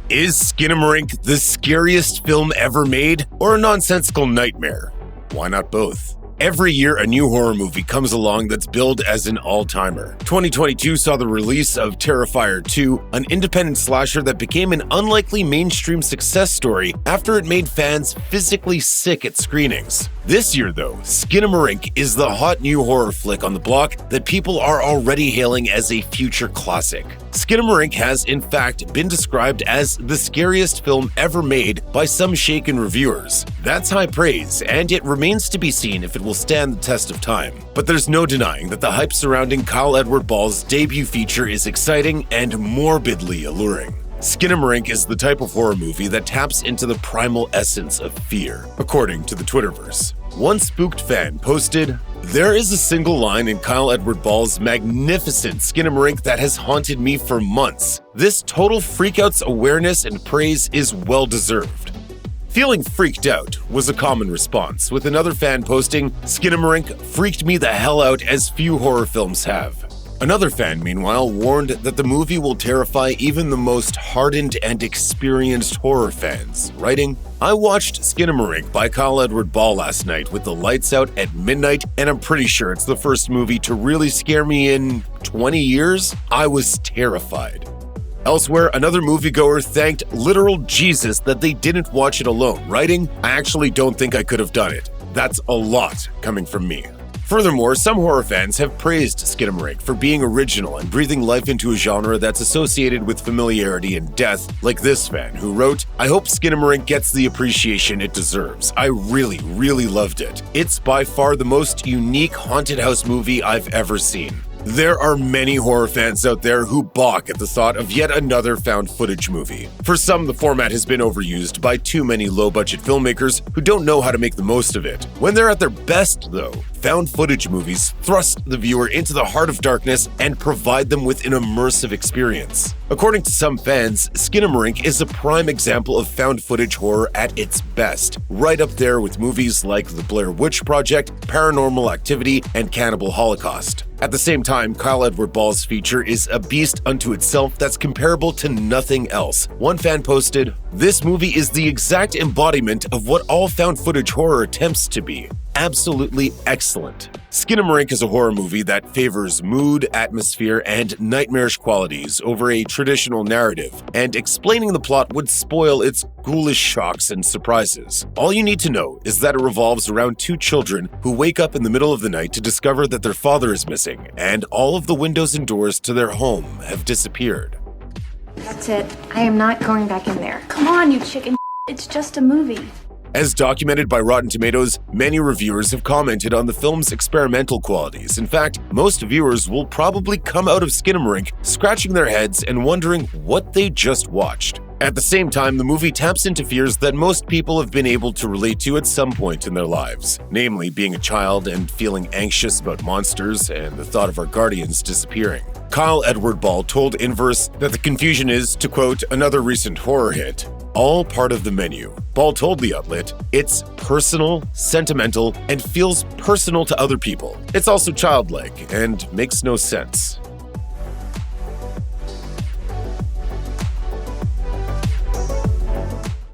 Is Skinamarink the scariest film ever made, or a nonsensical nightmare? Why not both? Every year, a new horror movie comes along that's billed as an all-timer. 2022 saw the release of Terrifier 2, an independent slasher that became an unlikely mainstream success story after it made fans physically sick at screenings. This year, though, Skinamarink is the hot new horror flick on the block that people are already hailing as a future classic. Skinamarink has, in fact, been described as the scariest film ever made by some shaken reviewers. That's high praise, and it remains to be seen if it will stand the test of time. But there's no denying that the hype surrounding Kyle Edward Ball's debut feature is exciting and morbidly alluring. Skinamarink is the type of horror movie that taps into the primal essence of fear, according to the Twitterverse. One spooked fan posted, "There is a single line in Kyle Edward Ball's magnificent Skinamarink that has haunted me for months. This total freakout's awareness and praise is well-deserved." Feeling freaked out was a common response, with another fan posting, "Skinamarink freaked me the hell out as few horror films have." Another fan, meanwhile, warned that the movie will terrify even the most hardened and experienced horror fans, writing, "I watched Skinamarink by Kyle Edward Ball last night with the lights out at midnight, and I'm pretty sure it's the first movie to really scare me in 20 years. I was terrified." Elsewhere, another moviegoer thanked literal Jesus that they didn't watch it alone, writing, "I actually don't think I could have done it. That's a lot coming from me." Furthermore, some horror fans have praised Skinamarink for being original and breathing life into a genre that's associated with familiarity and death, like this fan, who wrote, "I hope Skinamarink gets the appreciation it deserves. I really loved it. It's by far the most unique haunted house movie I've ever seen." There are many horror fans out there who balk at the thought of yet another found footage movie. For some, the format has been overused by too many low-budget filmmakers who don't know how to make the most of it. When they're at their best, though, found footage movies thrust the viewer into the heart of darkness and provide them with an immersive experience. According to some fans, Skinamarink is a prime example of found footage horror at its best, right up there with movies like The Blair Witch Project, Paranormal Activity, and Cannibal Holocaust. At the same time, Kyle Edward Ball's feature is a beast unto itself that's comparable to nothing else. One fan posted, "This movie is the exact embodiment of what all found footage horror attempts to be. Absolutely excellent." Skinamarink is a horror movie that favors mood, atmosphere, and nightmarish qualities over a traditional narrative, and explaining the plot would spoil its ghoulish shocks and surprises. All you need to know is that it revolves around two children who wake up in the middle of the night to discover that their father is missing, and all of the windows and doors to their home have disappeared. That's it. I am not going back in there. Come on, you chicken. It's just a movie. As documented by Rotten Tomatoes, many reviewers have commented on the film's experimental qualities. In fact, most viewers will probably come out of Skinamarink scratching their heads and wondering what they just watched. At the same time, the movie taps into fears that most people have been able to relate to at some point in their lives, namely being a child and feeling anxious about monsters and the thought of our guardians disappearing. Kyle Edward Ball told Inverse that the confusion is, to quote another recent horror hit, "all part of the menu." Ball told the outlet, "It's personal, sentimental, and feels personal to other people. It's also childlike and makes no sense."